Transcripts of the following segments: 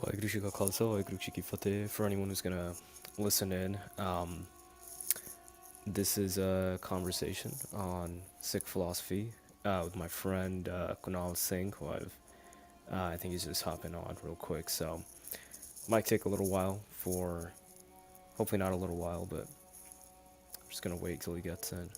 Waheguru Ji Ka Khalsa, Waheguru Ji Ki Fateh. For anyone who's gonna listen in, this is a conversation on Sikh philosophy with my friend Kunal Singh, who I think he's just hopping on real quick. So might take a little while for, hopefully not a little while, but I'm just gonna wait till he gets in.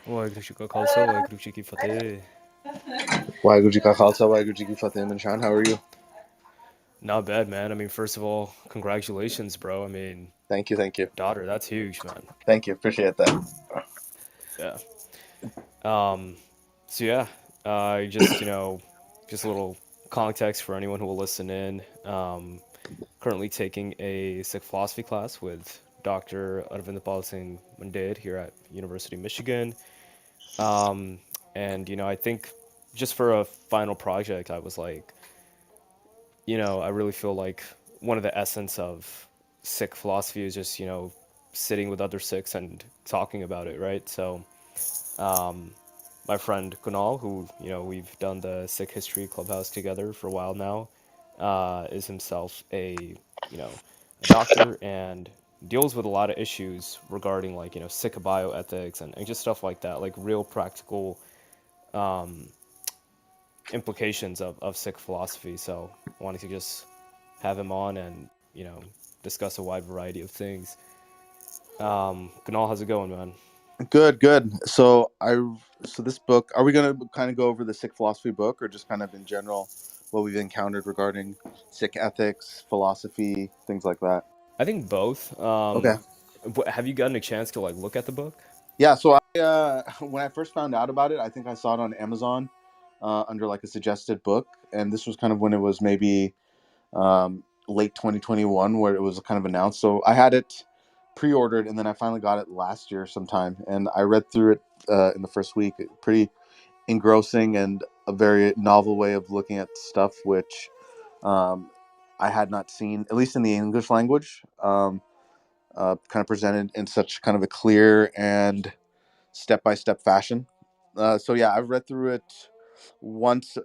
Waheguru Ji Ka Khalsa, Waheguru Ji Ki Fateh. Waheguru Ji Ka Khalsa, Waheguru Ji Ki Fateh. Manshaan, how are you? Not bad, man. I mean, first of all, congratulations, bro. I mean, Thank you, thank you. daughter, that's huge, man. Thank you, appreciate that. Yeah. Um, so yeah, just just a little context for anyone who will listen in. Currently taking a Sikh philosophy class with Dr. Arvindapal Singh Mandir here at University of Michigan. Um, and I think just for a final project, I was like, I really feel like one of the essence of Sikh philosophy is just sitting with other Sikhs and talking about it, right? So um, my friend Kunal, who we've done the Sikh History Clubhouse together for a while now, is himself a doctor and deals with a lot of issues regarding like Sikh bioethics and just stuff like that, like real practical implications of Sikh philosophy. So wanted to just have him on and discuss a wide variety of things. Kunal, how's it going, man? Good, good. So this book, are we gonna kind of go over the Sikh philosophy book, or just kind of in general what we've encountered regarding Sikh ethics, philosophy, things like that? I think both. Okay. Have you gotten a chance to like look at the book? Yeah. So I when I first found out about it, I think I saw it on Amazon under like a suggested book, and this was kind of when it was maybe late 2021 where it was kind of announced. So I had it pre-ordered, and then I finally got it last year sometime, and I read through it in the first week. Pretty engrossing and a very novel way of looking at stuff, which um, I had not seen, at least in the English language, kind of presented in such kind of a clear and step-by-step fashion. So yeah, I've read through it once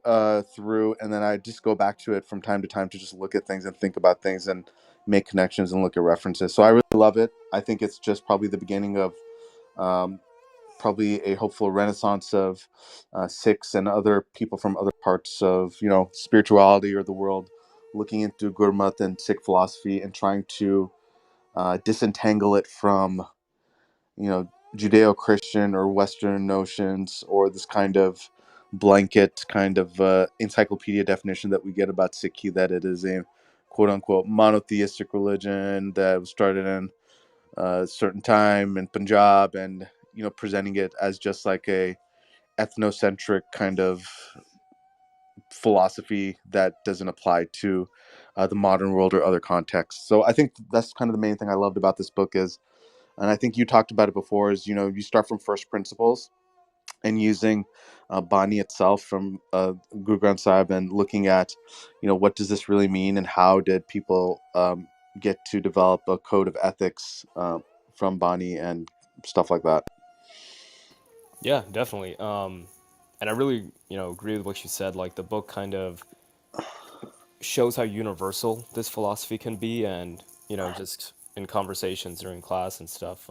through, and then I just go back to it from time to time to just look at things and think about things and make connections and look at references. So I really love it. I think it's just probably the beginning of um, probably a hopeful renaissance of Sikhs and other people from other parts of spirituality or the world looking into Gurmat and Sikh philosophy and trying to disentangle it from you know Judeo-Christian or Western notions, or this kind of blanket kind of encyclopedia definition that we get about Sikhi, that it is a quote unquote monotheistic religion that was started in a certain time in Punjab, and presenting it as just like a ethnocentric kind of philosophy that doesn't apply to the modern world or other contexts. So I think that's kind of the main thing I loved about this book is, and I think you talked about it before, is you start from first principles and using Bani itself from Guru Granth Sahib, and looking at what does this really mean, and how did people get to develop a code of ethics from Bani and stuff like that. Yeah, definitely. And I really agree with what you said. Like the book kind of shows how universal this philosophy can be, and just in conversations during class and stuff.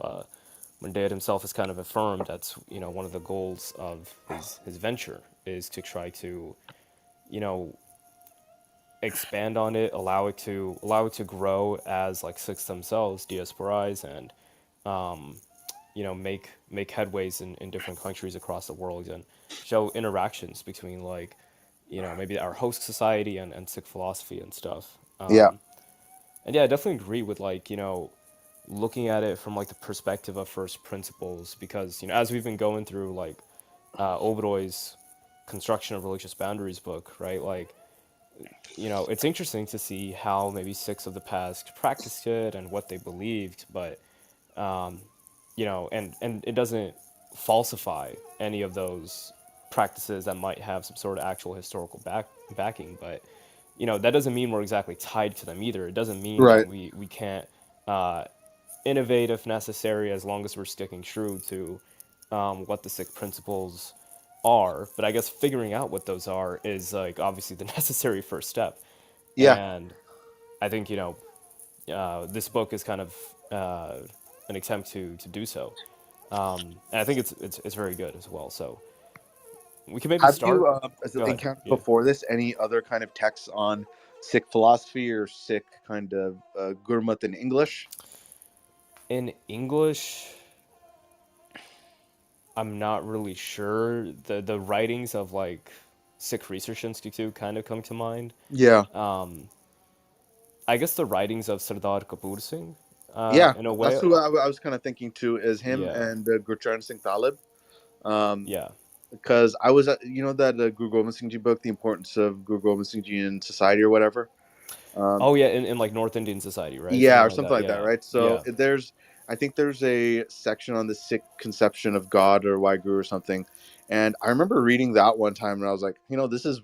When Dad himself has kind of affirmed that's one of the goals of his venture is to try to you know expand on it, allow it to grow as like Sikhs themselves diasporize and make headways in different countries across the world and show interactions between like maybe our host society and Sikh philosophy and stuff. Yeah. And yeah, I definitely agree with like looking at it from like the perspective of first principles, because as we've been going through like Oberoy's construction of religious boundaries book, right? Like, it's interesting to see how maybe Sikhs of the past practiced it and what they believed, but and it doesn't falsify any of those practices that might have some sort of actual historical backing. But that doesn't mean we're exactly tied to them either. It doesn't mean that Right. we can't uh, innovate if necessary, as long as we're sticking true to what the Sikh principles are. But I guess figuring out what those are is like obviously the necessary first step. Yeah. And I think this book is kind of an attempt to do so. And I think it's very good as well. So we can maybe Have you start. Go ahead. encountered Yeah. before this any other kind of texts on Sikh philosophy or Sikh kind of Gurmat in English? In English, I'm not really sure. The writings of like Sikh Research Institute kind of come to mind. Yeah. I guess the writings of Sardar Kapoor Singh, Yeah, in a that's way. who I was kind of thinking too, is him Yeah. and Gurcharan Singh Talib. Um, Yeah. because I was, that Guru Gobind Singh Ji book, The Importance of Guru Gobind Singh Ji in Society or whatever. Um, Oh yeah, in like North Indian society, right? yeah, Something or like something that. like that, Yeah. right? So Yeah. I think there's a section on the Sikh conception of God or Waheguru or something, and I remember reading that one time, and I was like, this is,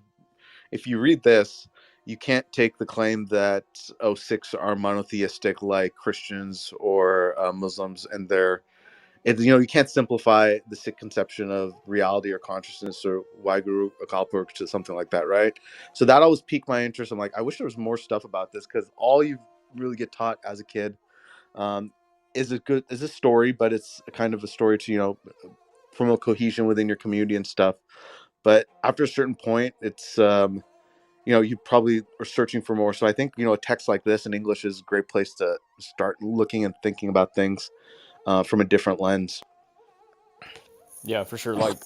if you read this, you can't take the claim that Sikhs are monotheistic like Christians or Muslims, and you can't simplify the Sikh conception of reality or consciousness or Waheguru Akalpurk to something like that, right? So that always piqued my interest. I'm like, I wish there was more stuff about this, because all you really get taught as a kid um, is a story, but it's a kind of a story to promote cohesion within your community and stuff. But after a certain point, it's you probably are searching for more. So I think a text like this in English is a great place to start looking and thinking about things from a different lens. Yeah, for sure. Like,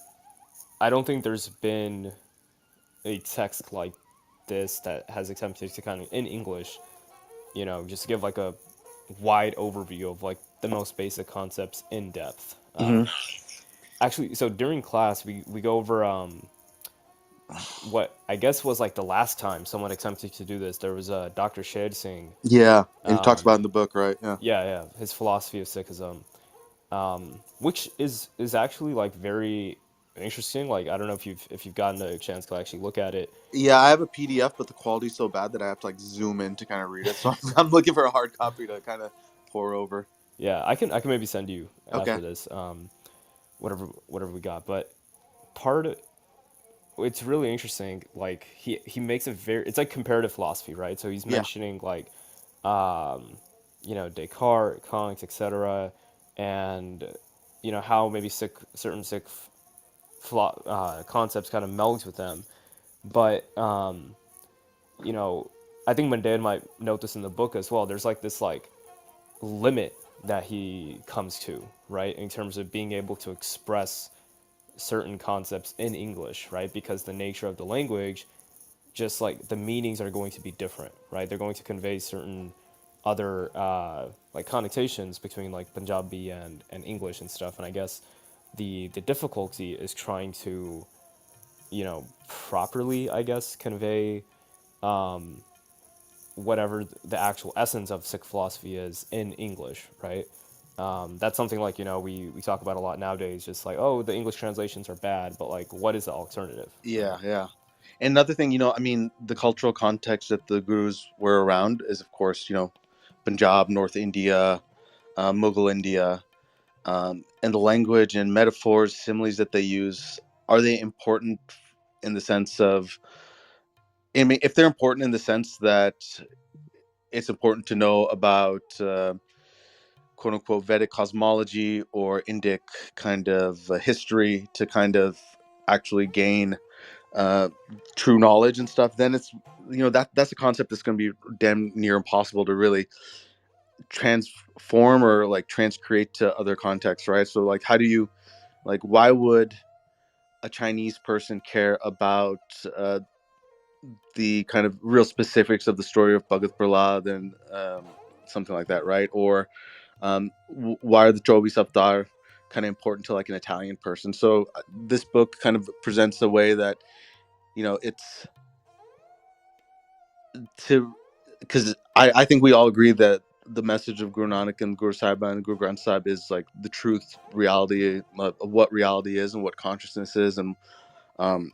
I don't think there's been a text like this that has attempted to kind of in English, just give like a wide overview of like the most basic concepts in depth. Hmm. Actually, so during class we go over what I guess was like the last time someone attempted to do this. There was Dr. Sher Singh. Yeah, and he talks about it in the book, right? Yeah. Yeah, yeah, his philosophy of Sikhism, which is actually like very interesting. Like, I don't know if you've gotten a chance to actually look at it. Yeah, I have a PDF, but the quality's so bad that I have to like zoom in to kind of read it. So I'm looking for a hard copy to kind of pour over. Yeah, I can maybe send you Okay. after this, whatever we got. But part of it's really interesting. Like, he makes it very, it's like comparative philosophy, right? So he's Yeah. mentioning like um, Descartes, Kant, etc., and how maybe certain sick concepts kind of meld with them. But you know, I think Mandan might note this in the book as well. There's like this like limit that he comes to, right, in terms of being able to express certain concepts in English, right? Because the nature of the language, just like the meanings are going to be different, right? They're going to convey certain other like connotations between like Punjabi and English and stuff. And I guess the difficulty is trying to properly, I guess, convey whatever the actual essence of Sikh philosophy is in English, right? That's something like we talk about a lot nowadays. Just like, oh, the English translations are bad, but like, what is the alternative, Yeah, right? yeah. And another thing, I mean, the cultural context that the gurus were around is, of course, Punjab, North India, Mughal India, and the language and metaphors, similes that they use. Are they important in the sense of, I mean, if they're important in the sense that it's important to know about quote unquote Vedic cosmology or Indic kind of history to kind of actually gain uh, true knowledge and stuff, then it's that's a concept that's going to be damn near impossible to really transform or like transcreate to other contexts, right? So like, how do you like? Why would a Chinese person care about the kind of real specifics of the story of Bhagat Prahlad and something like that, right? Or Why are the Jobi Saptar kind of important to like an Italian person? So this book kind of presents a way that it's to because I think we all agree that the message of Guru Nanak and Guru Sahib and Guru Granth Sahib is like the truth, reality of what reality is and what consciousness is, and um,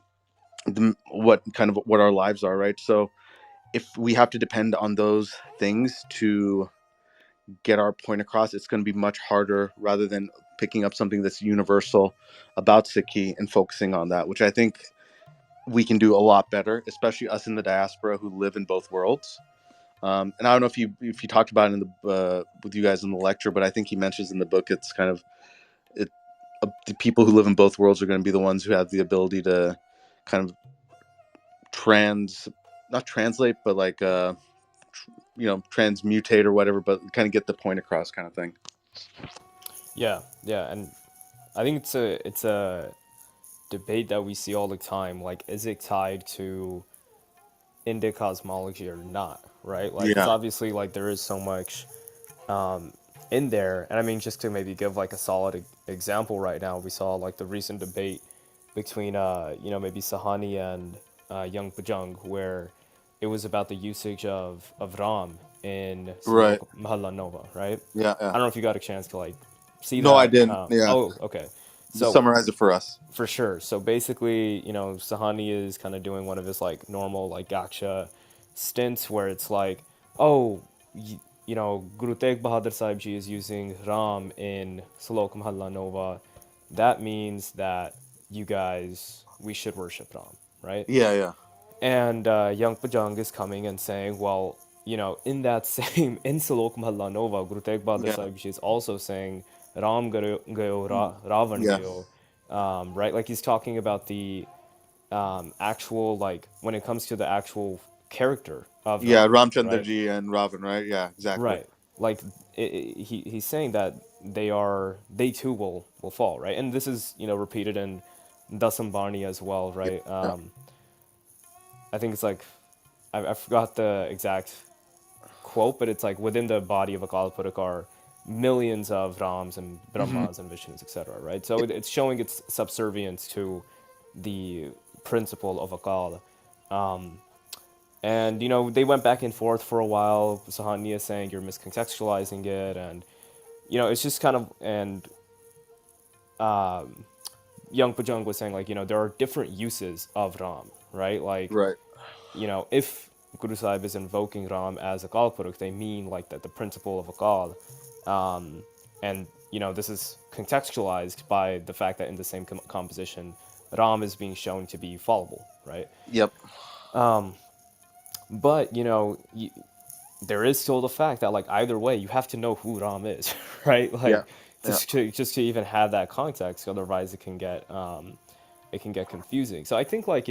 what kind of what our lives are, right? So if we have to depend on those things to get our point across, it's going to be much harder rather than picking up something that's universal about Sikhi and focusing on that, which I think we can do a lot better, especially us in the diaspora who live in both worlds. And I don't know if you talked about it in the with you guys in the lecture, but I think he mentions in the book it's kind of it. The people who live in both worlds are going to be the ones who have the ability to kind of trans, not translate, but like transmutate or whatever, but kind of get the point across, kind of thing. Yeah, yeah, and I think it's a debate that we see all the time. Like, is it tied to Indic cosmology or not? Right? Like, because Yeah. obviously, like, there is so much in there. And I mean, just to maybe give like a solid example right now, we saw like the recent debate between, maybe Sahani and Young Pajang, where it was about the usage of Ram in Right. Salok Mahalla Nova, right? Yeah. I Yeah. don't know if you got a chance to like see No, I that. didn't. Yeah. Oh, okay. Just So summarize it for us. for sure. So basically, Sahani is kind of doing one of his like normal like gacha stints where it's like, oh, Guru Tegh Bahadur Sahib Ji is using Ram in Salok Mahalla Nova. That means that we should worship Ram, right? Yeah. Yeah. And Young Pajang is coming and saying, well, in that same, in Salok Mahalla Nova, Guru Tegh Bahadur Yeah. Sahib Ji is also saying, Ram gayo, Ravan Yeah. gayo, right? Like he's talking about the actual, like, when it comes to the actual character of Yeah. Ram, Ramchandra right? ji and Ravan, right? Yeah. Exactly. Right. Like he's saying that they too will fall, right? And this is repeated in Dasambani as well, Yeah. right? Yeah. I think it's like I forgot the exact quote, but it's like within the body of Akal Purakh are millions of Rams and Hmm. Brahmas and Vishnus, etc. Right? So it's showing its subservience to the principle of Akal. And they went back and forth for a while. Sahania saying you're miscontextualizing it, and it's just kind of and Young Pajang was saying like there are different uses of Ram, right? Like Right. if Guru Sahib is invoking Ram as Akal Purukh, they mean like that the principle of Akal, and this is contextualized by the fact that in the same composition, Ram is being shown to be fallible, right? Yep. But there is still the fact that like either way, you have to know who Ram is, right? Yeah. Like Yeah. just to even have that context, otherwise it can get confusing. So I think like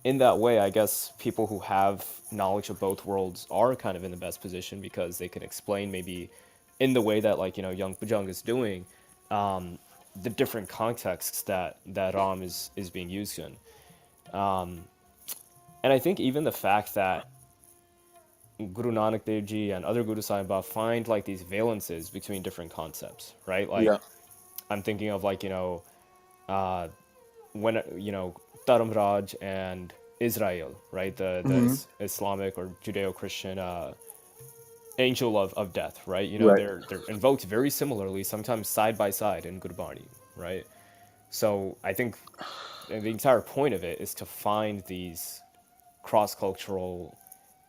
in that way, I guess people who have knowledge of both worlds are kind of in the best position because they can explain maybe in the way that like Young Pujang is doing the different contexts that Ram is being used in. And I think even the fact that Guru Nanak Dev Ji and other Guru Sahib find like these valences between different concepts, right? Yeah. Like I'm thinking of like when Dharam Raj and Israel, right? The Hmm. Islamic or Judeo-Christian angel of death, right? Right. They're invoked very similarly, sometimes side by side in Gurbani, right? So I think the entire point of it is to find these cross-cultural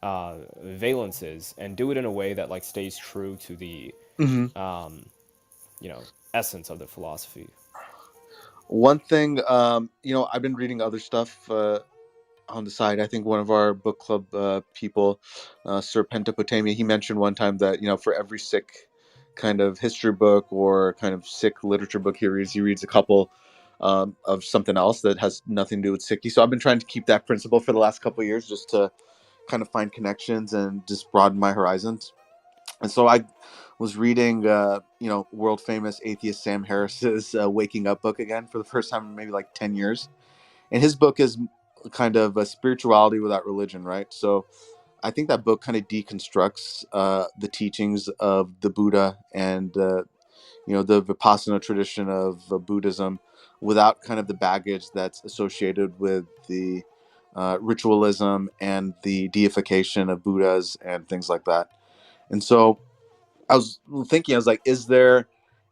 valences and do it in a way that like stays true to the Hmm. essence of the philosophy. One thing, I've been reading other stuff on the side. I think one of our book club people, Sir Pentapotamia, he mentioned one time that for every Sikh kind of history book or kind of Sikh literature book he reads a couple of something else that has nothing to do with Sikhi. So I've been trying to keep that principle for the last couple of years, just to kind of find connections and just broaden my horizons. And so I was reading, world famous atheist Sam Harris's Waking Up book again for the first time in maybe like 10 years, and his book is kind of a spirituality without religion, right? So I think that book kind of deconstructs the teachings of the Buddha and the Vipassana tradition of Buddhism without kind of the baggage that's associated with the ritualism and the deification of Buddhas and things like that. And so I was thinking, I was like, is there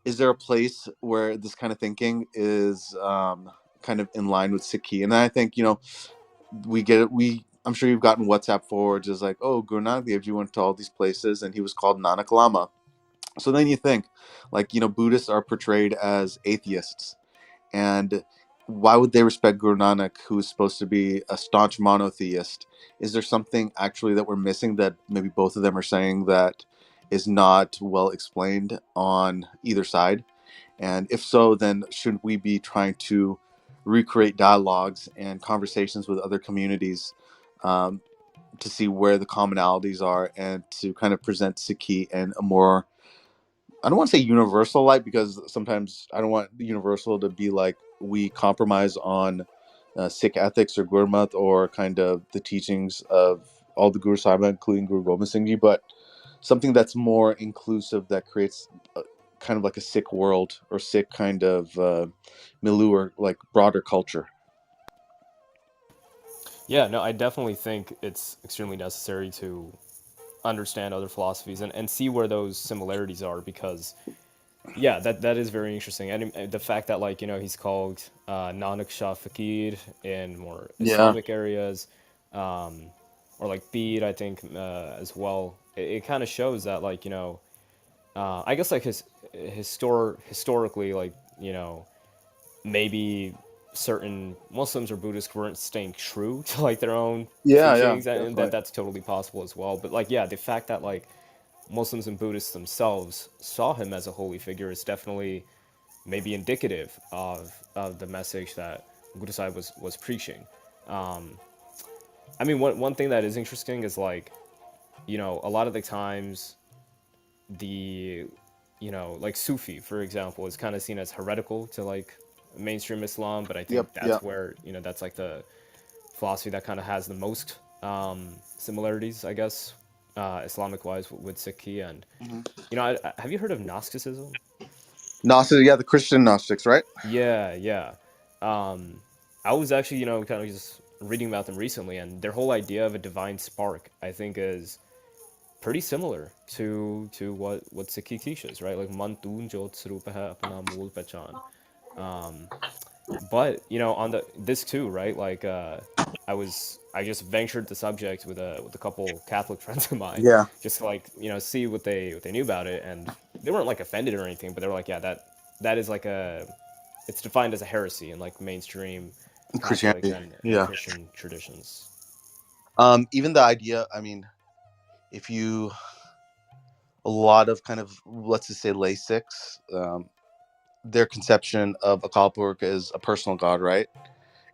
a place where this kind of thinking is kind of in line with Sikhi? And then I think, we get it. I'm sure you've gotten WhatsApp forwards is like, oh, Guru Nanak Dev Ji went to all these places and he was called Nanak Lama. So then you think, like, Buddhists are portrayed as atheists, and why would they respect Guru Nanak, who is supposed to be a staunch monotheist? Is there something actually that we're missing that maybe both of them are saying that is not well explained on either side? And if so, then shouldn't we be trying to recreate dialogues and conversations with other communities um, to see where the commonalities are and to kind of present Sikhi in a more, I don't want to say universal light, because sometimes I don't want universal to be like we compromise on Sikh ethics or Gurmat or kind of the teachings of all the Guru Sahib, including Guru Gobind Singh Ji, but something that's more inclusive that creates kind of like a Sikh world or Sikh kind of milieu or like broader culture. Yeah, no, I definitely think it's extremely necessary to understand other philosophies and see where those similarities are because yeah, that is very interesting. And the fact that like he's called Nanak Shah Fakir in more Yeah. Islamic areas, or like Bede, I think as well. It kind of shows that like I guess like historically like maybe certain Muslims or Buddhists weren't staying true to like their own Yeah, yeah, teachings, and definitely. that's totally possible as well. But like yeah, the fact that like Muslims and Buddhists themselves saw him as a holy figure is definitely maybe indicative of the message that Guru Sahib was preaching. Um, I mean, one thing that is interesting is like, a lot of the times the, like Sufi, for example, is kind of seen as heretical to like mainstream Islam, but I Yep, think that's yep. where, that's like the philosophy that kind of has the most similarities, I guess, Islamic wise with Sikhi. And, Hmm. have you heard of Gnosticism? Gnostic, yeah, the Christian Gnostics, right? Yeah, yeah. Um, I was actually, kind of just reading about them recently, and their whole idea of a divine spark, I think, is pretty similar to what Sikhi teaches, right? Like man toon jot swarup hai apna mool pehchan. Um, but on this too, right? Like I just ventured the subject with a couple Catholic friends of mine, Yeah. just to like see what they knew about it, and they weren't like offended or anything, but they were like, yeah, that is like it's defined as a heresy in like mainstream Catholic Christianity. and Yeah. Christian traditions. Even the idea, I mean, if you, a lot of kind of, let's just say lay six, their conception of a Kalpurk is a personal god, right?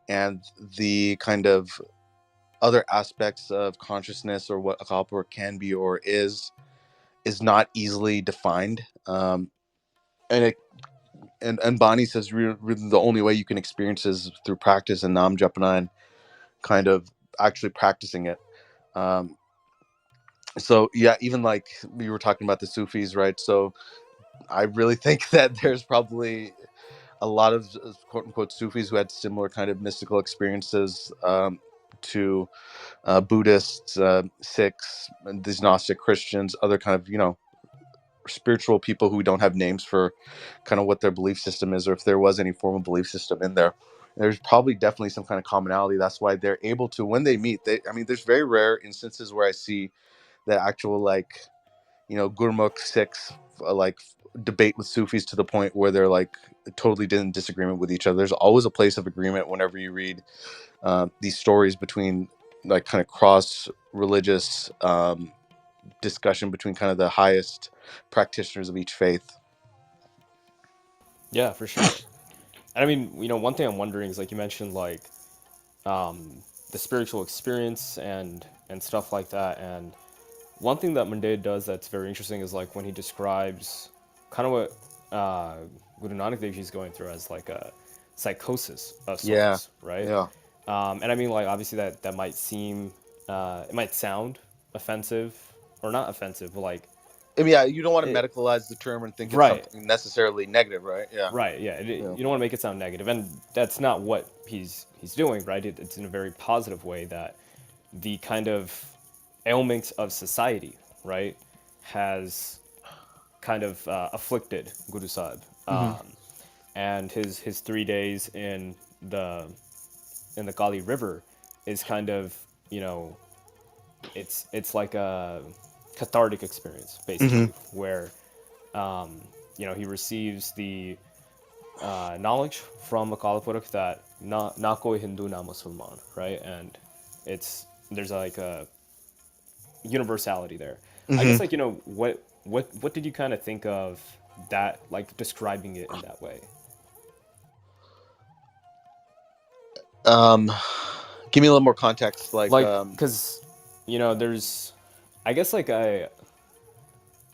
And the kind of other aspects of consciousness or what a Kalpurk can be or is not easily defined. And it and Bonnie says really the only way you can experience is through practice and Nam Japana and kind of actually practicing it. Um, so yeah, even like we were talking about the Sufis, right? So I really think that there's probably a lot of quote unquote Sufis who had similar kind of mystical experiences to Buddhists, Sikhs, and these Gnostic Christians, other kind of spiritual people who don't have names for kind of what their belief system is, or if there was any formal belief system in there. There's probably definitely some kind of commonality. That's why they're able to, when they meet. I mean, there's very rare instances where I see the actual like Gurmukh Sikhs like debate with Sufis to the point where they're like totally in disagreement with each other. There's always a place of agreement whenever you read these stories between like kind of cross religious discussion between kind of the highest practitioners of each faith. Yeah, for sure. And I mean, one thing I'm wondering is like you mentioned like the spiritual experience and stuff like that. And one thing that Monday does that's very interesting is like when he describes kind of what Guru Nanak Dev Ji is going through as like a psychosis of Yeah, sorts, right? yeah, And I mean, like obviously that might seem, it might sound offensive, or not offensive, but like I mean, yeah, you don't want to it, medicalize the term and think it's right, something necessarily negative, right? Yeah. right, yeah. Yeah. You don't want to make it sound negative, and that's not what he's doing, right? It's in a very positive way that the kind of ailments of society, right, has kind of afflicted Guru Sahib. Hmm. And his 3 days the in the Kali River is kind of, you know, it's like a cathartic experience Hmm. basically, where he receives the knowledge from Akala Purakh that na koi Hindu na Musalman, right? And there's like a universality there. I Hmm. guess, like, what did you kind of think of that, like describing it in that way? Um, Give me a little more context. Like, Like, because there's, I guess, like,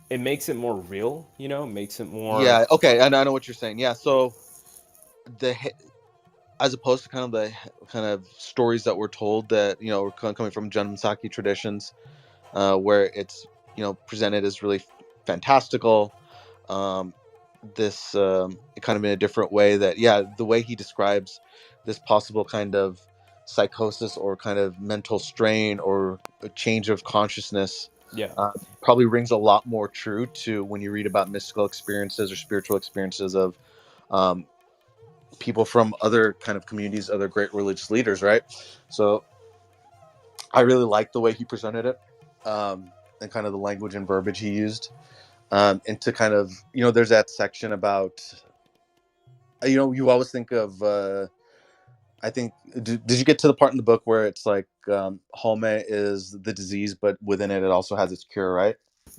it makes it more real, makes it more. yeah, okay, I know what you're saying. Yeah, so the as opposed to kind of the kind of stories that were told that were coming from Janamsaki traditions, where it's presented as really fantastical. Um, this kind of in a different way that the way he describes this possible kind of psychosis or kind of mental strain or a change of consciousness Yeah, uh, probably rings a lot more true to when you read about mystical experiences or spiritual experiences of um, people from other kind of communities, other great religious leaders, right? So I really like the way he presented it, and kind of the language and verbiage he used, and to kind of there's that section about you always think of I think did you get to the part in the book where it's like home is the disease, but within it also has its cure, right?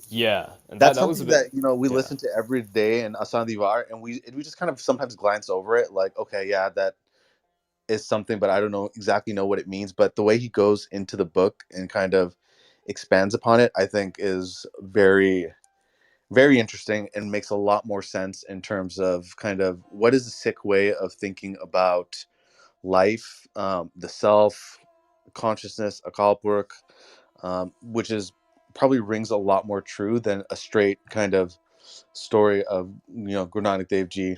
yeah, and that That's that was a something bit. that we Yeah, listen to every day in Asan Divar, and we just kind of sometimes glance over it, like, okay, yeah, that is something, but I don't know what it means. But the way he goes into the book and kind of expands upon it, I think is very, very interesting and makes a lot more sense in terms of kind of what is the Sikh way of thinking about life, the self, consciousness, Akalpurk, which is probably rings a lot more true than a straight kind of story of Guru Nanak Dev Ji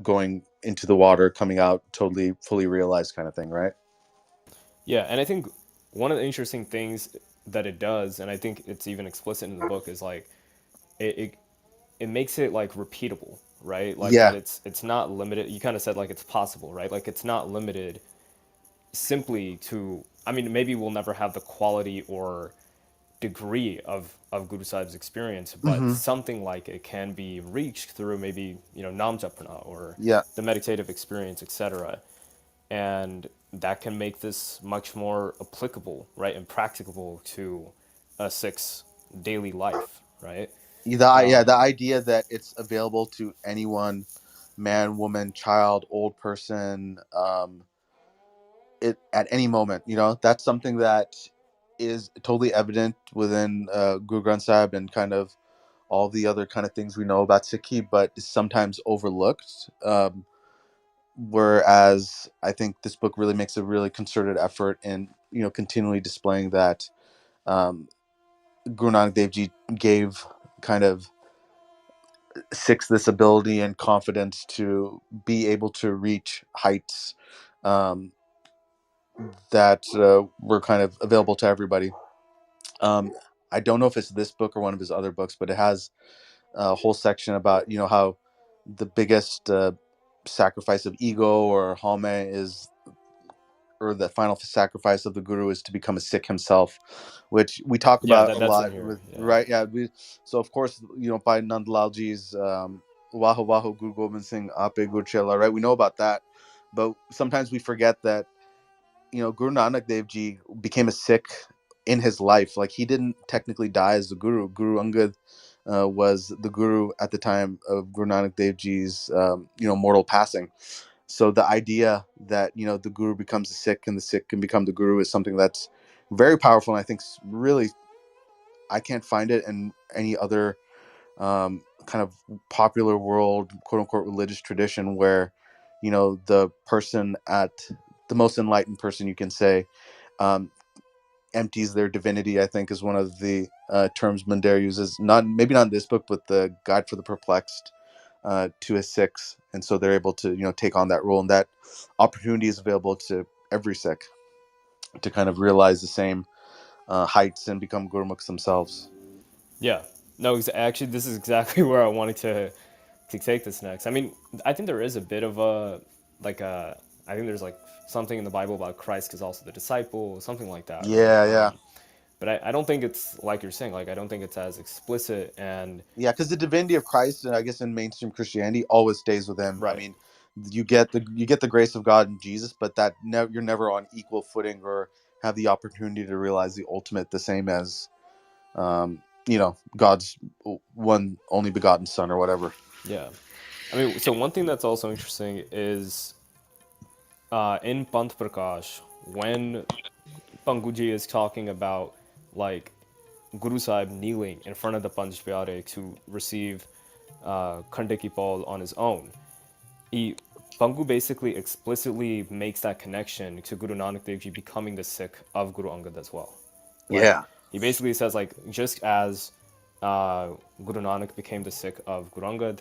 going into the water, coming out totally fully realized kind of thing, right? yeah, and I think one of the interesting things that it does, and I think it's even explicit in the book, is like it it, it makes it like repeatable, right? Like that Yeah. it's not limited. You kind of said like it's possible, right? Like it's not limited simply to. I mean, maybe we'll never have the quality or degree of Guru Sahib's experience, but Hmm. something like it can be reached through maybe Nam Japrana or Yeah. the meditative experience, etc. And that can make this much more applicable, right, and practicable to a Sikh's daily life, right? The idea that it's available to anyone, man, woman, child, old person, it at any moment. That's something that is totally evident within Guru Granth Sahib and kind of all the other kind of things we know about Sikhi, but is sometimes overlooked. Whereas I think this book really makes a really concerted effort in continually displaying that Guru Nanak Dev Ji gave kind of Sikhs this ability and confidence to be able to reach heights um, that were kind of available to everybody. Um, I don't know if it's this book or one of his other books, but it has a whole section about how the biggest sacrifice of ego or hame is, or the final sacrifice of the guru is to become a Sikh himself, which we talk Yeah, about a that's in lot here. with, Yeah. right? Yeah, so of course by Nandlalji's Waho Waho Guru Gobind Singh Ape Gur Chela, right? We know about that, but sometimes we forget that Guru Nanak Dev Ji became a Sikh in his life. Like, he didn't technically die as the guru. Guru Angad was the guru at the time of Guru Nanak Dev Ji's mortal passing. So the idea that the guru becomes a Sikh and the Sikh can become the guru is something that's very powerful, and I think really I can't find it in any other kind of popular world quote unquote religious tradition where the person at the most enlightened person, you can say, um, empties their divinity. I think is one of the terms Mundare uses. Not maybe not in this book, but the Guide for the Perplexed to his Sikhs, and so they're able to take on that role, and that opportunity is available to every Sikh to kind of realize the same heights and become gurmukhs themselves. Yeah. No, actually, this is exactly where I wanted to take this next. I mean, I think there is a bit of a like a. I think there's like something in the Bible about Christ is also the disciple, something like that, right? Yeah, yeah, But I don't think it's like you're saying. Like I don't think it's as explicit and yeah. Because the divinity of Christ, I guess, in mainstream Christianity, always stays with him. I right. mean, you get the grace of God in Jesus, but that you're never on equal footing or have the opportunity to realize the ultimate, the same as God's one only begotten Son or whatever. Yeah. I mean, so one thing that's also interesting is in Pant Prakash when Panguji is talking about like Guru Sahib kneeling in front of the Panch Pyare to receive Khande Ki Paul on his own. He Pangu basically explicitly makes that connection to Guru Nanak Dev Ji becoming the Sikh of Guru Angad as well. Like Yeah, he basically says like just as Guru Nanak became the Sikh of Guru Angad,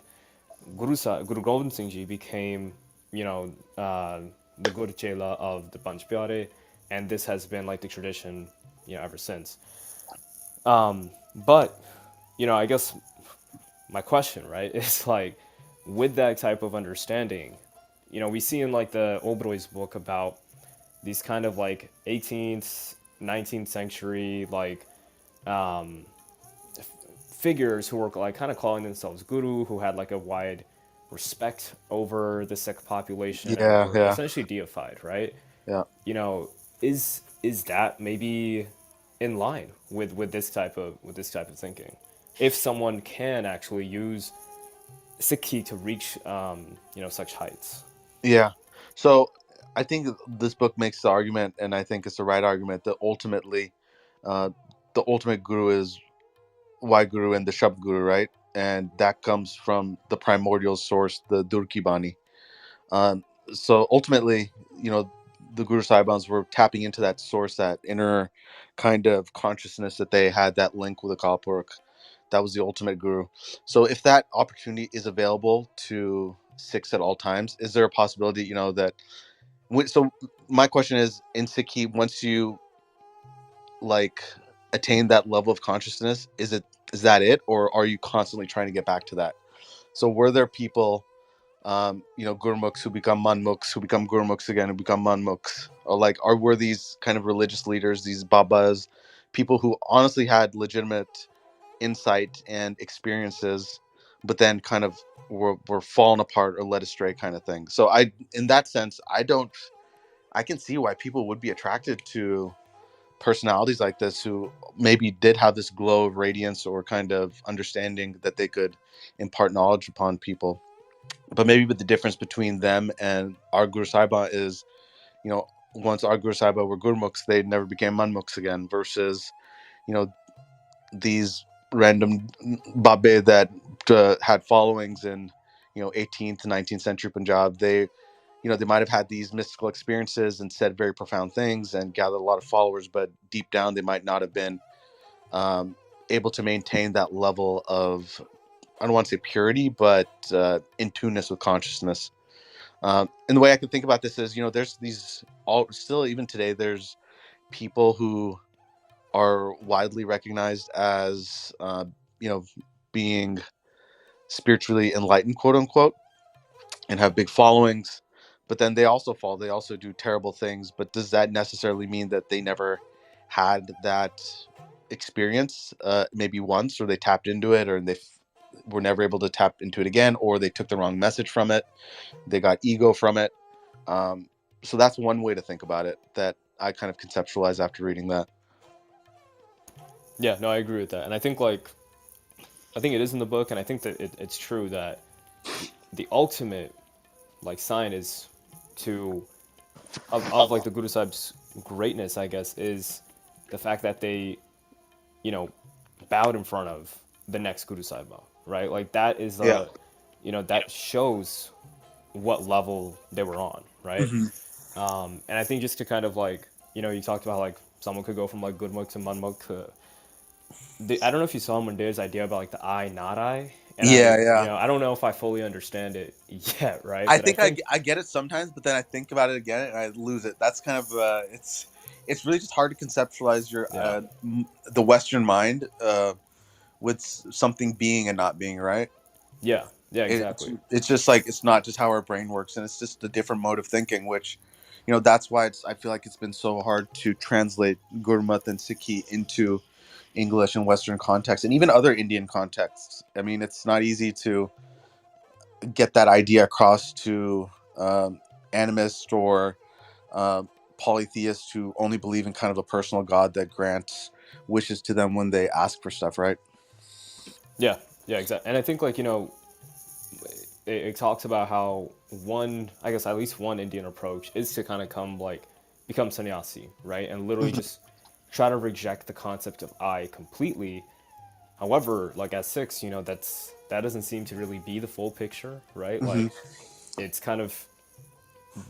Guru Gobind Singh Ji became you know the Guru Chela of the Panch Pyare, and this has been like the tradition ever since. But I guess my question, right, is like, with that type of understanding, we see in like the Oberoy's book about these kind of like 18th, 19th century like figures who were like kind of calling themselves guru, who had like a wide respect over the Sikh population and yeah, were yeah, essentially deified, right? yeah. You know, is that maybe in line with this type of thinking? If someone can actually use Sikhi to reach such heights. Yeah. So I think this book makes the argument, and I think it's the right argument, that ultimately, uh, the ultimate guru is Waheguru and the Shabd Guru, right? And that comes from the primordial source, the Durki Bani. Um, so ultimately, the Guru Sahibans were tapping into that source, that inner kind of consciousness that they had, that link with the Kalpurk. That was the ultimate guru. So if that opportunity is available to Sikhs at all times, is there a possibility, that so my question is, in Sikhi, once you like attain that level of consciousness, is that it, or are you constantly trying to get back to that? So were there people, gurmukhs who become manmukhs, who become gurmukhs again, who become manmukhs, or like, were these kind of religious leaders, these babas, people who honestly had legitimate insight and experiences, but then kind of were fallen apart or led astray, kind of thing? So in that sense, I can see why people would be attracted to personalities like this, who maybe did have this glow of radiance or kind of understanding that they could impart knowledge upon people. But maybe the difference between them and our Guru Saiba is, once our Guru Saiba were Gurmukhs, they never became Manmukhs again, versus, you know, these random Babe that had followings in, 18th to 19th century Punjab. They might have had these mystical experiences and said very profound things and gathered a lot of followers, but deep down they might not have been um, able to maintain that level of, I don't want to say purity, but in tuneness with consciousness. And the way I can think about this is, there's these all still, even today, there's people who are widely recognized as, being spiritually enlightened, quote unquote, and have big followings. But then they also fall. They also do terrible things. But does that necessarily mean that they never had that experience, maybe once, or they tapped into it, or were never able to tap into it again, or they took the wrong message from it? They got ego from it. Um, so that's one way to think about it that I kind of conceptualize after reading that. Yeah, no, I agree with that, and I think it is in the book, and I think that it's true that the ultimate like sign is to of like the Guru Sahib's greatness, I guess, is the fact that they you know bowed in front of the next Guru Sahib, right? Like that is Yeah. a that shows what level they were on, right? Hmm. And I think just to kind of like you talked about like someone could go from like Gurmukh to Manmukh to I don't know if you saw Mundir's idea about like the I not I, and Yeah, yeah. I don't know if I fully understand it yet, right? I But I think think I get it sometimes, but then I think about it again and I lose it. That's kind of it's really just hard to conceptualize your yeah, the Western mind with something being and not being, right. yeah, yeah, It's exactly. it's just like it's not just how our brain works, and it's just a different mode of thinking, which that's why I feel like it's been so hard to translate Gurmat and Sikhi into English and Western context, and even other Indian contexts. I mean, it's not easy to get that idea across to animists or um, polytheists who only believe in kind of a personal god that grants wishes to them when they ask for stuff, right? Yeah, yeah, exactly. And I think like it talks about how one, I guess at least one Indian approach is to kind of become sannyasi, right, and literally Hmm. just try to reject the concept of I completely. However, like as Sikhs, that doesn't seem to really be the full picture, right? Hmm. Like it's kind of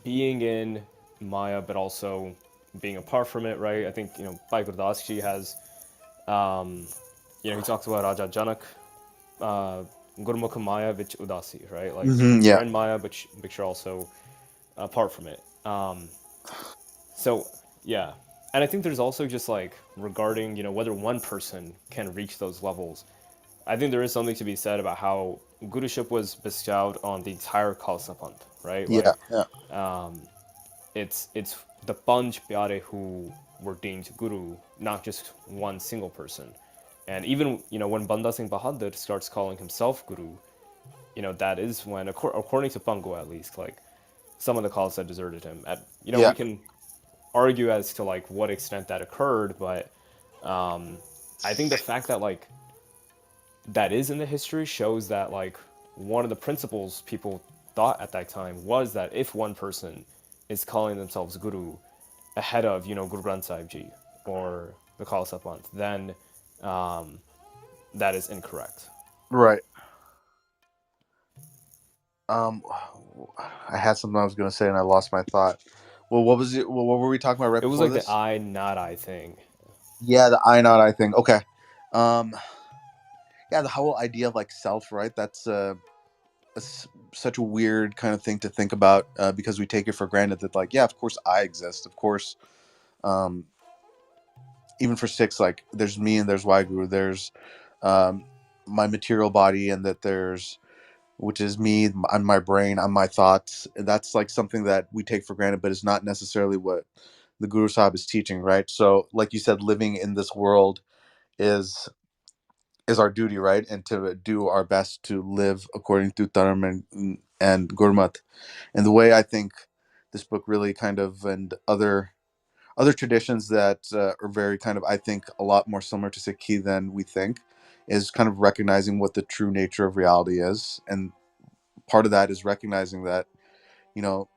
being in Maya, but also being apart from it, right? I think Bhai Gurdas ji has, he talks about Raja Janak, uh, Gurmukh Maya vich udasi, right? Like Hmm. you're Yeah. in Maya, but you're also apart from it. So yeah, and I think there's also just like regarding whether one person can reach those levels. I think there is something to be said about how guruship was bestowed on the entire Khalsa Panth, right? Yeah. Like Yeah. it's the Panch Pyare who were deemed guru, not just one single person. And even when Banda Singh Bahadur starts calling himself guru, that is when, according to Pango at least, like some of the Khalsa deserted him. At Yeah. we can argue as to like what extent that occurred, but I think the fact that like that is in the history shows that like one of the principles people thought at that time was that if one person is calling themselves guru ahead of Guru Granth Sahib Ji or the Khalsa Panth, then that is incorrect. Right. Um, I had something I was going to say and I lost my thought. Well, what was it? What were we talking about right It was before like the this? I not I thing. Yeah, the I not I thing. Okay. Um, yeah, the whole idea of like self, right? That's such a weird kind of thing to think about because we take it for granted that like, yeah, of course I exist. Of course, um, even for six, like there's me and there's Wagyu. There's um, my material body, and that there's which is me. I'm my brain. I'm my thoughts. That's like something that we take for granted, but it's not necessarily what the Guru Sahib is teaching, right? So, like you said, living in this world is is our duty, right? And to do our best to live according to Dharma and Gurmat. And the way I think this book really kind of and other traditions that are very kind of I think a lot more similar to Sikhi than we think is kind of recognizing what the true nature of reality is, and part of that is recognizing that you know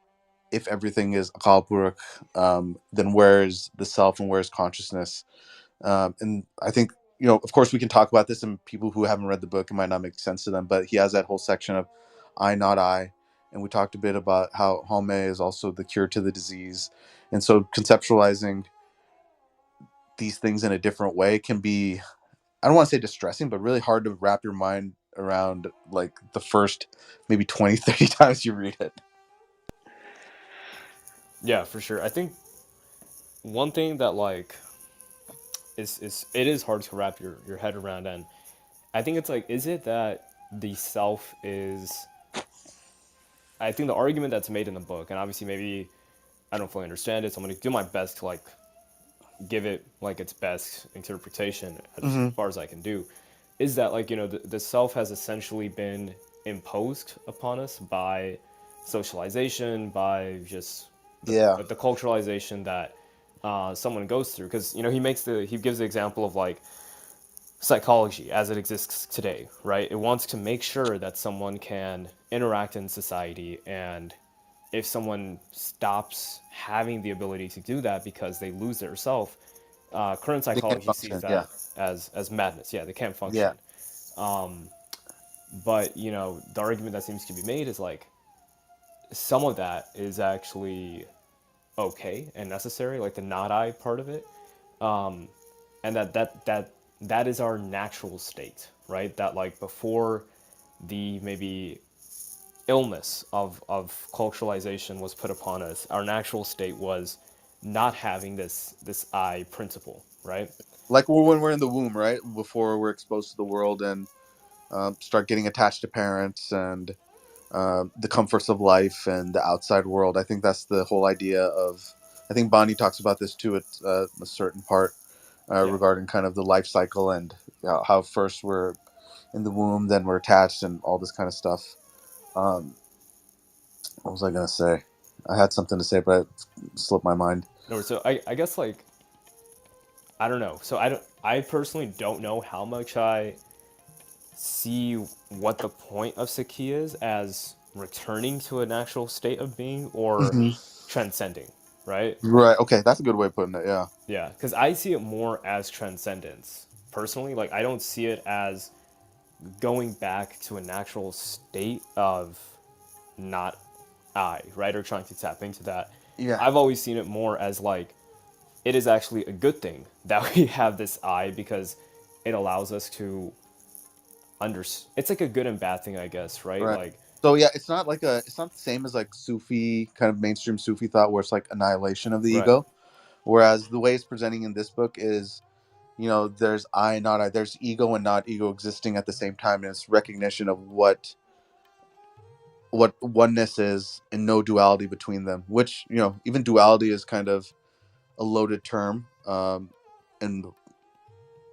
if everything is Akal Purakh, then where is the self and where is consciousness? And I think of course, we can talk about this, and people who haven't read the book, it might not make sense to them. But he has that whole section of I, not I, and we talked a bit about how Home is also the cure to the disease, and so conceptualizing these things in a different way can be, I don't want to say distressing, but really hard to wrap your mind around like the first maybe 20, 30 times you read it. Yeah, for sure. I think one thing that like is it is hard to wrap your head around, and I think it's like, is it that the self is, I think the argument that's made in the book, and obviously maybe I don't fully understand it, so I'm gonna do my best to like give it like its best interpretation as Hmm. far as I can do, is that like the self has essentially been imposed upon us by socialization, by just Yeah. the culturalization that someone goes through. Because he gives the example of like psychology as it exists today, right? It wants to make sure that someone can interact in society, and if someone stops having the ability to do that because they lose their self, current They can't psychology sees function. Yeah. that as madness. Yeah, they can't Yeah. function. But the argument that seems to be made is like some of that is actually okay and necessary, like the not I part of it. and that is our natural state, right? That like before the maybe illness of culturalization was put upon us, our natural state was not having this I principle, right? Like when we're in the womb, right? Before we're exposed to the world and start getting attached to parents and the comforts of life and the outside world. I think that's the whole idea of. I think Bonnie talks about this too at a certain part Yeah. regarding kind of the life cycle and how first we're in the womb, then we're attached, and all this kind of stuff. Um, what was I gonna say? I had something to say, but it slipped my mind. No, so I guess like I don't know. So I personally don't know how much I see what the point of Saki is as returning to a natural state of being or Hmm. transcending, right? Right. Okay, that's a good way of putting it. Yeah. Yeah, because I see it more as transcendence. Personally, like I don't see it as going back to a natural state of not I, right? Or trying to tap into that. Yeah. I've always seen it more as like it is actually a good thing that we have this I because it allows us to under it's like a good and bad thing, I guess, right? Right. Like So yeah, it's not the same as like Sufi kind of mainstream Sufi thought, where it's like annihilation of the right. ego. Whereas the way it's presenting in this book is, there's I, not I, there's ego and not ego existing at the same time, and it's recognition of what oneness is and no duality between them. Which even duality is kind of a loaded term,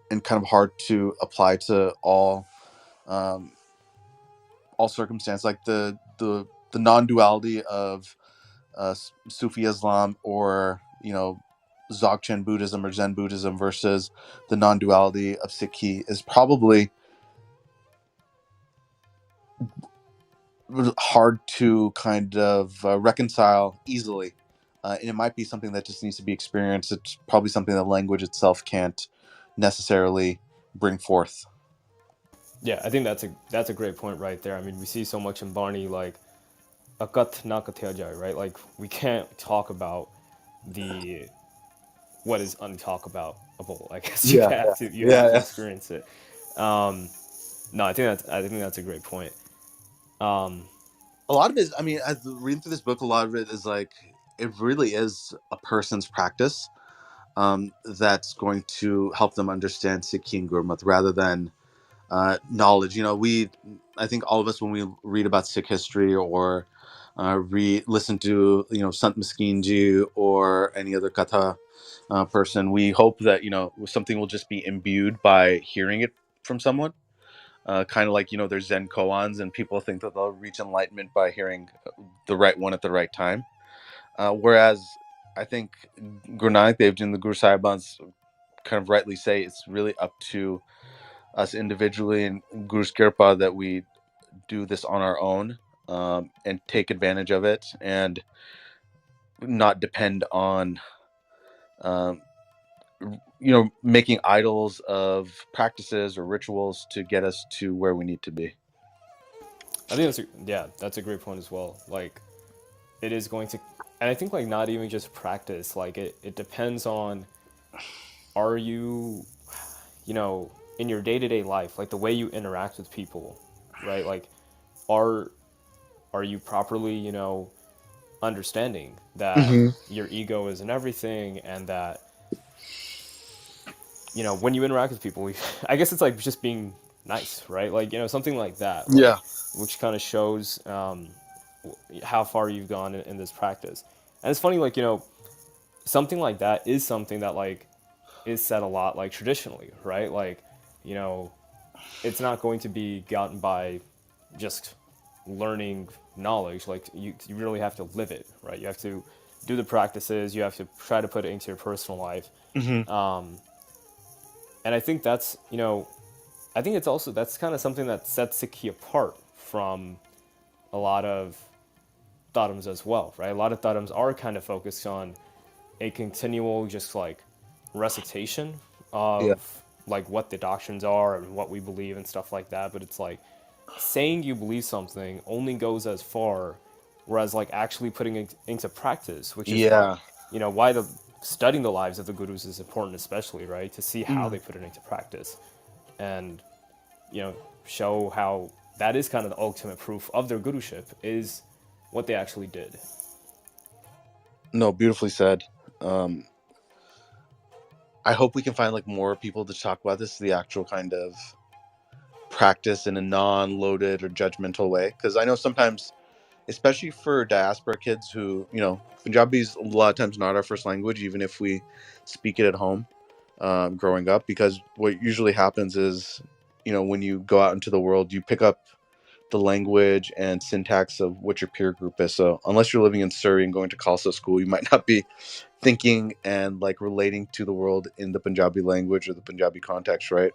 and kind of hard to apply to um, all circumstance. Like the non-duality of Sufi Islam, or Dzogchen Buddhism or Zen Buddhism, versus the non-duality of Sikhi, is probably hard to kind of reconcile easily. And it might be something that just needs to be experienced. It's probably something that language itself can't necessarily bring forth. Yeah, I think that's a great point right there. I mean, we see so much in Barney like akat na katyajai, right? Like we can't talk about the what is untalkable. I guess you Yeah, have yeah, to yeah. experience it. No, I think that's a great point. Um, A lot of it is, I mean, as reading through this book, a lot of it is like, it really is a person's practice that's going to help them understand Sikhi and Gurmat, rather than knowledge. I think all of us, when we read about Sikh history, or listen to Sant Miskin Ji or any other Katha person, we hope that something will just be imbued by hearing it from someone. Kind of like there's Zen koans, and people think that they'll reach enlightenment by hearing the right one at the right time. Whereas I think Guru Nanak Dev Ji and the Guru Sahibans kind of rightly say it's really up to us individually and Guru's Kirpa that we do this on our own, and take advantage of it, and not depend on um, making idols of practices or rituals to get us to where we need to be. I think that's a great point as well. Like it is going to, and I think like not even just practice. Like it depends on are you, you know, in your day to day life, like the way you interact with people, right? Like are are you properly, understanding that Hmm. your ego isn't everything and that when you interact with people, I guess it's like just being nice, right? Like something like that, like Yeah. which kind of shows how far you've gone in this practice. And it's funny, like something like that is something that like is said a lot, like traditionally, right? Like you know, it's not going to be gotten by just learning knowledge. Like you really have to live it, right? You have to do the practices. You have to try to put it into your personal life. Hmm. And I think that's I think it's also that's kind of something that sets Sikhi apart from a lot of Dharms as well, right? A lot of Dharms are kind of focused on a continual just like recitation Yeah. of like what the doctrines are and what we believe and stuff like that. But it's like saying you believe something only goes as far, whereas like actually putting it into practice, which is like Yeah. why the studying the lives of the gurus is important, especially, right, to see how Mm. they put it into practice, and you know, show how that is kind of the ultimate proof of their guruship is what they actually did. No, beautifully said. Um, I hope we can find like more people to talk about this, the actual kind of practice in a non-loaded or judgmental way. Because I know sometimes, especially for diaspora kids who, Punjabi is a lot of times not our first language, even if we speak it at home, growing up. Because what usually happens is, when you go out into the world, you pick up the language and syntax of what your peer group is. So unless you're living in Surrey and going to Khalsa school, you might not be thinking and like relating to the world in the Punjabi language or the Punjabi context, right?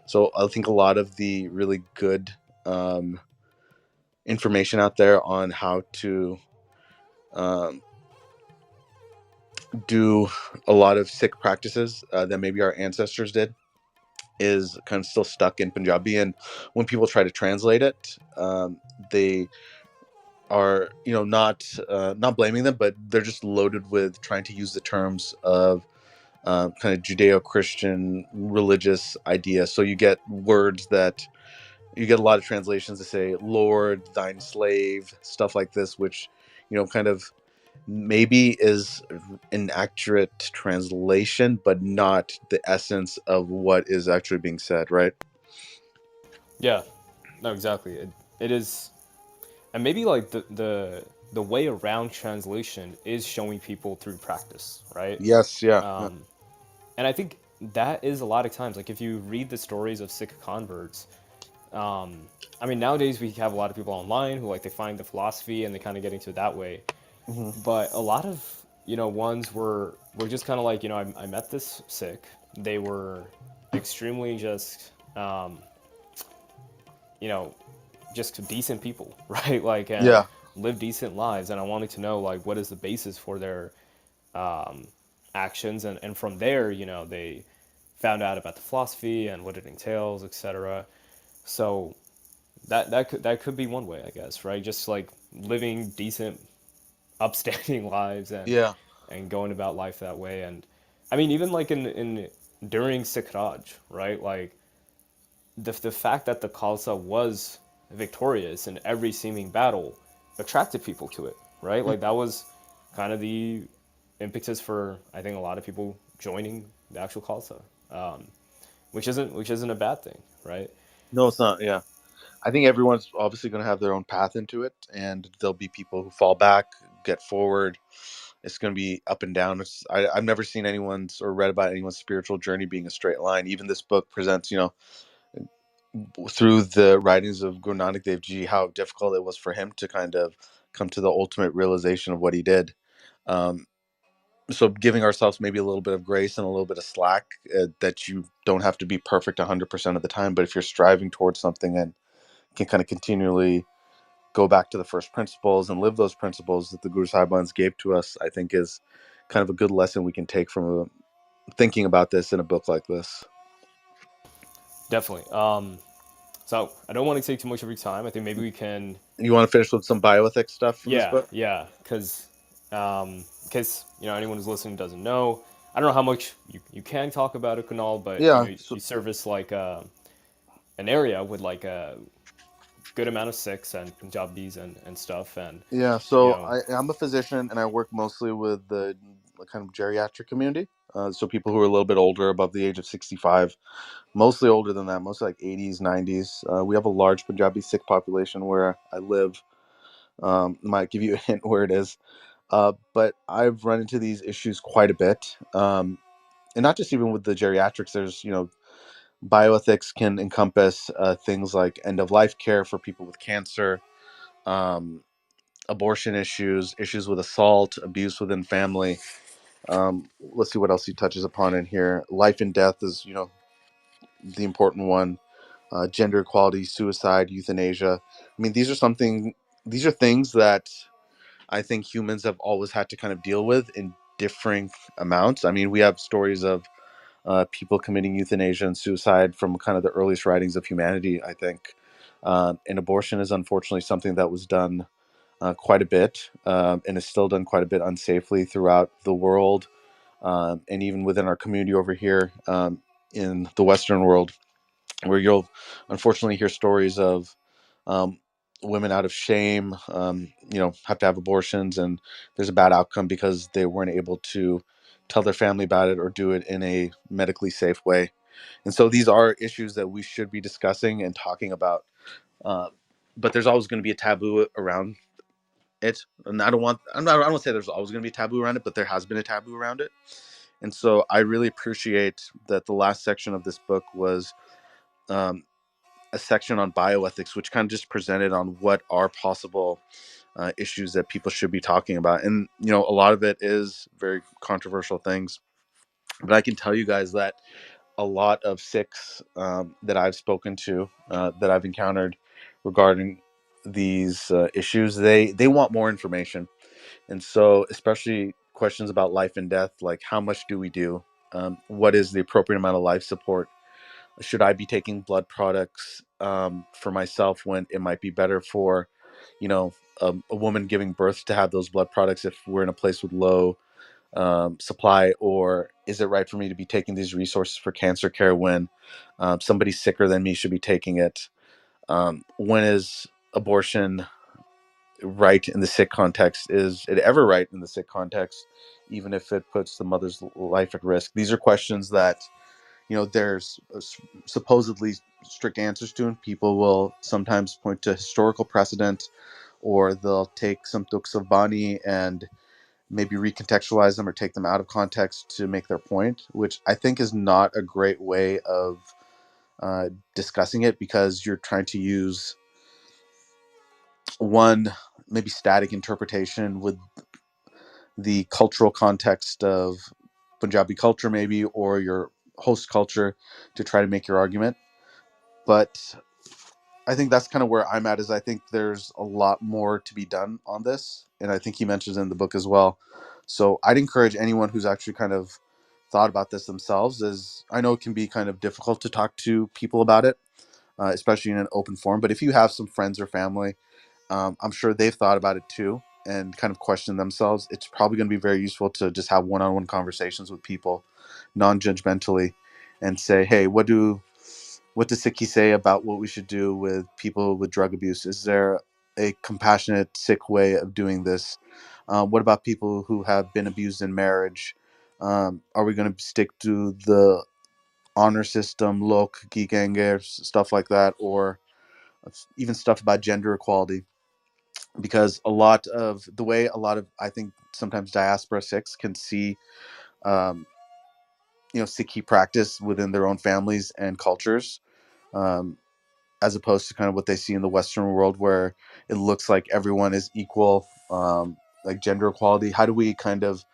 So I think a lot of the really good um, information out there on how to um, do a lot of Sikh practices that maybe our ancestors did is kind of still stuck in Punjabi. And when people try to translate it, they are not blaming them, but they're just loaded with trying to use the terms of kind of Judeo-Christian religious idea. So you get words that you get a lot of translations that say "Lord, thine slave," stuff like this, which kind of maybe is an accurate translation, but not the essence of what is actually being said, right? Yeah, no, exactly. It is, and maybe like the way around translation is showing people through practice, right? Yes, yeah, yeah. Um, and I think that is a lot of times, like if you read the stories of Sikh converts, um, I mean nowadays we have a lot of people online who like they find the philosophy and they kind of get into it that way, Hmm. but a lot of ones were just kind of like I met this Sikh, they were extremely just you know just decent people, right? Like, and Yeah. live decent lives. And I wanted to know, like, what is the basis for their actions? And from there, they found out about the philosophy and what it entails, etc. So that could be one way, I guess, right? Just like living decent, upstanding lives Yeah. and going about life that way. And I mean, even like in during Sikraj, right? Like the fact that the Khalsa was victorious in every seeming battle attracted people to it, right? Mm. Like that was kind of the impetus for I think a lot of people joining the actual Khalsa, which isn't a bad thing, right? No, it's not. Yeah. I think everyone's obviously going to have their own path into it, and there'll be people who fall back, get forward. It's going to be up and down. I've never seen anyone's or read about anyone's spiritual journey being a straight line. Even this book presents, through the writings of Guru Nanak Dev Ji, how difficult it was for him to kind of come to the ultimate realization of what he did. Um, so giving ourselves maybe a little bit of grace and a little bit of slack, that you don't have to be perfect 100% of the time, but if you're striving towards something and can kind of continually go back to the first principles and live those principles that the Guru Sahibans gave to us, I think is kind of a good lesson we can take from thinking about this in a book like this. Definitely. So I don't want to take too much of your time. I think maybe we can, You want to finish with some bioethics stuff from this yeah, book? yeah, because in case anyone who's listening doesn't know, I don't know how much you can talk about it, Kunal, but Yeah. you service like an area with like a good amount of Sikhs and Punjabis and stuff, and Yeah, you so know, I'm a physician and I work mostly with the kind of geriatric community. So people who are a little bit older, above the age of 65, mostly older than that, mostly like 80s, 90s. We have a large Punjabi Sikh population where I live. Might give you a hint where it is. But I've run into these issues quite a bit. And not just even with the geriatrics, there's, bioethics can encompass things like end of life care for people with cancer, um, abortion issues, issues with assault, abuse within family. Let's see what else he touches upon in here. Life and death is, the important one. Gender equality, suicide, euthanasia. I mean, these are things that I think humans have always had to kind of deal with in differing amounts. I mean, we have stories of people committing euthanasia and suicide from kind of the earliest writings of humanity, I think. And abortion is unfortunately something that was done quite a bit, and is still done quite a bit unsafely throughout the world. and even within our community over here in the Western world, where you'll unfortunately hear stories of um, women out of shame, have to have abortions, and there's a bad outcome because they weren't able to tell their family about it or do it in a medically safe way. And so these are issues that we should be discussing and talking about. Uh, but there's always going to be a taboo around it, and I don't say there's always going to be a taboo around it, but there has been a taboo around it. And so I really appreciate that the last section of this book was um, a section on bioethics, which kind of just presented on what are possible issues that people should be talking about. And, a lot of it is very controversial things. But I can tell you guys that a lot of Sikhs that I've spoken to, that I've encountered regarding these issues, they want more information. And so, especially questions about life and death, like how much do we do? What is the appropriate amount of life support? Should I be taking blood products for myself when it might be better for, you know, a woman giving birth to have those blood products if we're in a place with low supply? Or is it right for me to be taking these resources for cancer care when somebody sicker than me should be taking it? When is abortion right in the Sikh context? Is it ever right in the Sikh context, even if it puts the mother's life at risk? These are questions that there's supposedly strict answers to, and people will sometimes point to historical precedent, or they'll take some tuks of bani and maybe recontextualize them or take them out of context to make their point, which I think is not a great way of discussing it, because you're trying to use one maybe static interpretation with the cultural context of Punjabi culture, maybe, or your host culture, to try to make your argument. But I think that's kind of where I'm at. Is I think there's a lot more to be done on this, and I think he mentions in the book as well. So I'd encourage anyone who's actually kind of thought about this themselves. As I know it can be kind of difficult to talk to people about it, especially in an open forum. But if you have some friends or family, I'm sure they've thought about it too and kind of questioned themselves. It's probably going to be very useful to just have one-on-one conversations with people, non-judgmentally, and say, "Hey, what does Sikhi say about what we should do with people with drug abuse? Is there a compassionate Sikh way of doing this? What about people who have been abused in marriage? Are we going to stick to the honor system, lok, gigenge, stuff like that, or even stuff about gender equality?" Because a lot of the way a lot of, I think, sometimes diaspora Sikhs can see um, Sikhi practice within their own families and cultures, um, as opposed to kind of what they see in the Western world, where it looks like everyone is equal, like gender equality. How do we kind of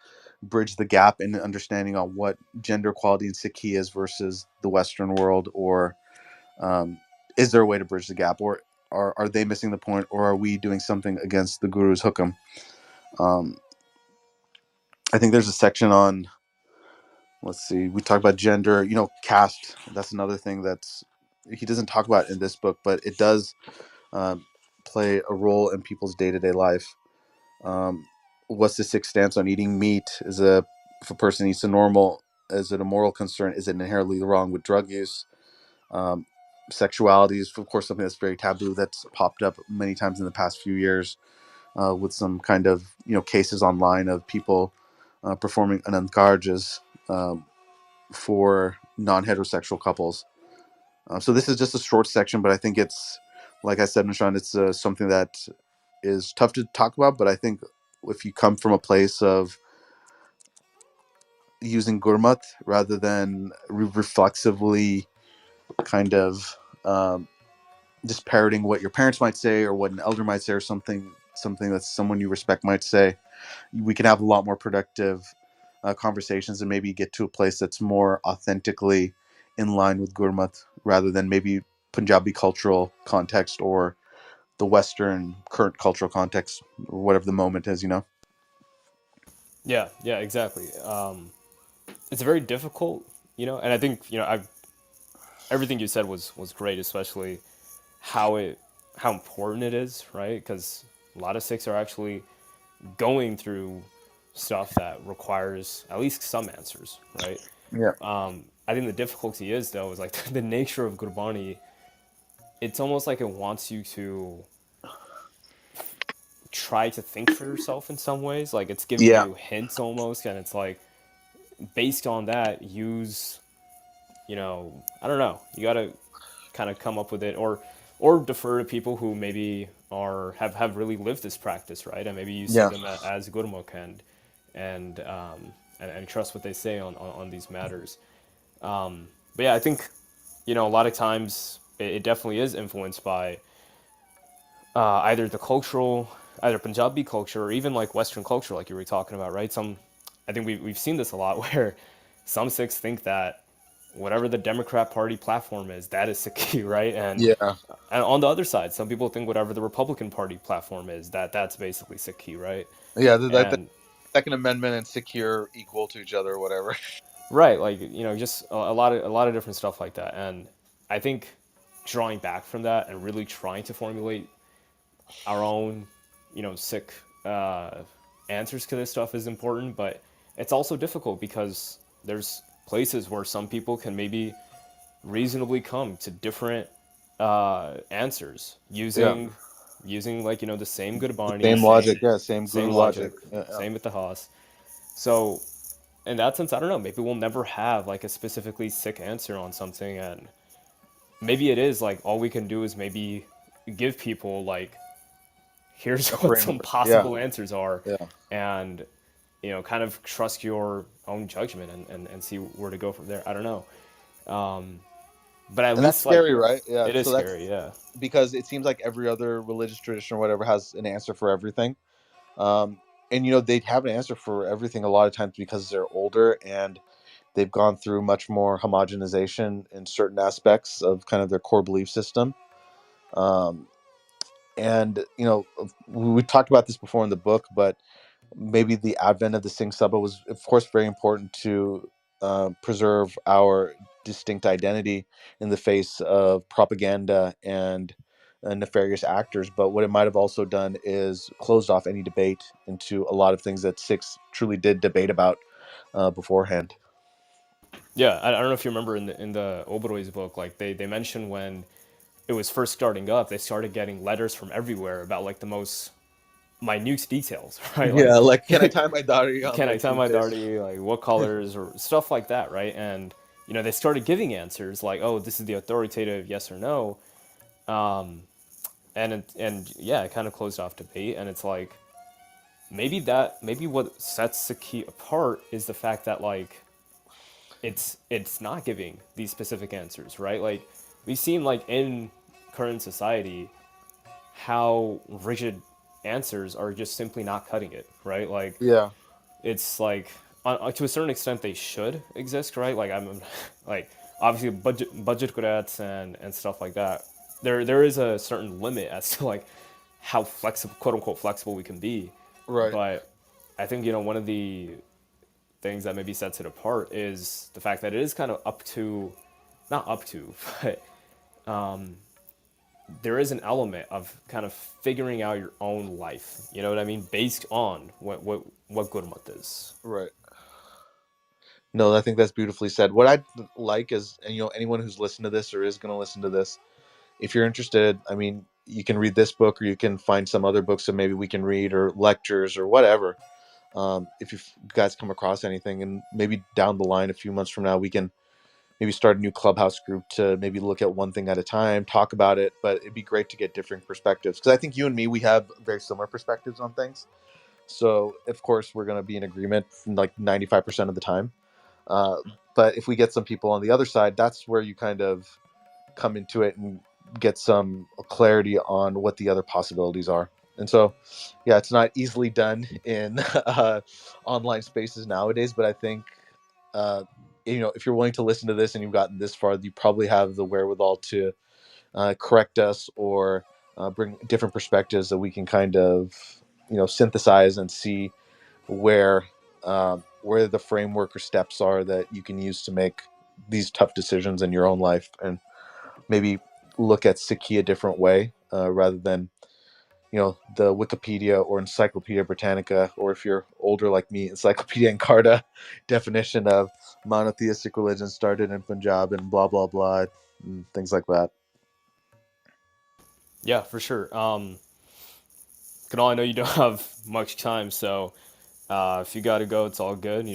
bridge the gap in understanding on what gender equality in Sikhi is versus the Western world? Or um, is there a way to bridge the gap? Or are they missing the point? Or are we doing something against the Guru's hukam? Um, I think there's a section on, let's see, we talk about gender, caste. That's another thing that's he doesn't talk about in this book, but it does um, play a role in people's day-to-day life. Um, what's the Sikh stance on eating meat? If a person eats a normal, is it a moral concern? Is it inherently wrong with drug use? Um, Sexuality is, of course, something that's very taboo. That's popped up many times in the past few years, with some kind of cases online of people performing anantkarjas um, for non-heterosexual couples. So this is just a short section, but I think it's, like I said, Manshaan, it's something that is tough to talk about. But I think if you come from a place of using Gurmat rather than reflexively kind of just parroting what your parents might say or what an elder might say, or something that someone you respect might say, we can have a lot more productive conversations and maybe get to a place that's more authentically in line with Gurmat, rather than maybe Punjabi cultural context or the Western current cultural context, or whatever the moment is. Yeah, yeah, exactly. It's very difficult, and I think I everything you said was great, especially how it how important it is, right? Because a lot of Sikhs are actually going through stuff that requires at least some answers, right? Yeah. I think the difficulty is though is like the nature of Gurbani. It's almost like it wants you to try to think for yourself in some ways. Like it's giving Yeah. you hints almost, and it's like based on that, use I don't know. You gotta kind of come up with it, or defer to people who maybe have really lived this practice, right? And maybe you see Yeah. them as Gurmukh and and trust what they say on these matters. But yeah, I think a lot of times it definitely is influenced by either the cultural, either Punjabi culture or even like Western culture, like you were talking about, right? I think we've seen this a lot where some Sikhs think that whatever the Democrat Party platform is, that is Sikhi, right? Yeah. And on the other side, some people think whatever the Republican Party platform is, that's basically Sikhi, right? Yeah. The And Second Amendment and secure equal to each other or whatever. right, like just a lot of different stuff like that. And I think drawing back from that and really trying to formulate our own, sick answers to this stuff is important, but it's also difficult because there's places where some people can maybe reasonably come to different answers Yeah. using like the same The Gurbani, same logic. Yeah. Same same guru logic, logic. Yeah. Yeah. same Itihas. So in that sense, I don't know. Maybe we'll never have like a specifically sick answer on something, and maybe it is like all we can do is maybe give people like here's A what some framework. Yeah. possible answers are, Yeah. and kind of trust your own judgment and see where to go from there. I don't know, but at And that's least like scary, right? Yeah. it is So that's scary. Yeah, because it seems like every other religious tradition or whatever has an answer for everything. Um, and they have an answer for everything a lot of times because they're older and they've gone through much more homogenization in certain aspects of kind of their core belief system. Um, and we talked about this before in the book, but maybe the advent of the Singh Sabha was, of course, very important to preserve our distinct identity in the face of propaganda and nefarious actors. But what it might have also done is closed off any debate into a lot of things that Sikhs truly did debate about beforehand. yeah. I don't know if you remember in the Oberoi's book, like they mentioned when it was first starting up, they started getting letters from everywhere about like the most minute details, right? Yeah, Like, like can I tie my daughter on can I their tie my toothpaste? darty? Like, what colors or stuff like that, right? And they started giving answers like, oh, this is the authoritative yes or no, and yeah, it kind of closed off debate. And it's like maybe what sets the key apart is the fact that like it's not giving these specific answers, right? Like we've seen like in current society how rigid answers are just simply not cutting it, right? Like Yeah, it's like to a certain extent they should exist, right? Like I'm like obviously budget grants and stuff like that. There is a certain limit as to like how flexible, quote unquote flexible we can be, right, but I think one of the things that maybe sets it apart is the fact that it is kind of up to, not up to, but there is an element of kind of figuring out your own life. You know what I mean? Based on what Gurmat is. right. No, I think that's beautifully said. What I'd like is, and anyone who's listened to this or is going to listen to this, if you're interested, I mean, you can read this book or you can find some other books that maybe we can read or lectures or whatever. If you guys come across anything, and maybe down the line, a few months from now, we can maybe start a new clubhouse group to maybe look at one thing at a time, talk about it. But it'd be great to get different perspectives because I think you and me, we have very similar perspectives on things. So, of course, we're going to be in agreement like 95% of the time. Uh, but if we get some people on the other side, that's where you kind of come into it and get some clarity on what the other possibilities are. And so, yeah, it's not easily done in online spaces nowadays, but I think, uh, if you're willing to listen to this and you've gotten this far, you probably have the wherewithal to correct us or bring different perspectives that we can kind of, synthesize and see where where the framework or steps are that you can use to make these tough decisions in your own life and maybe look at Siki a different way rather than the Wikipedia or Encyclopedia Britannica, or if you're older like me, Encyclopedia Encarta definition of monotheistic religion started in Punjab and blah blah blah, and things like that. Yeah, for sure. Kunal, I know you don't have much time, so if you got to go, it's all good.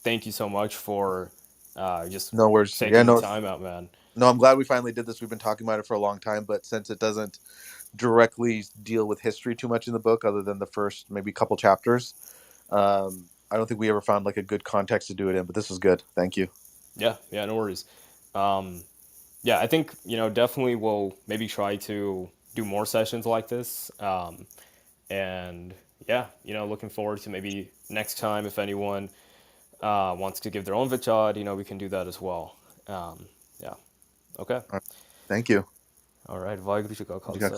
Thank you so much for just No worries. Yeah, taking the no, time out, man. no. I'm glad we finally did this. We've been talking about it for a long time, but since it doesn't directly deal with history too much in the book, other than the first maybe couple chapters, I don't think we ever found like a good context to do it in. But this was good. Thank you. Yeah, yeah, no worries. Um, yeah, I think definitely we'll maybe try to do more sessions like this. And yeah, looking forward to maybe next time if anyone wants to give their own vichad, we can do that as well. Yeah. Okay. Thank you. All right. Vaheguru Ji Ka Khalsa.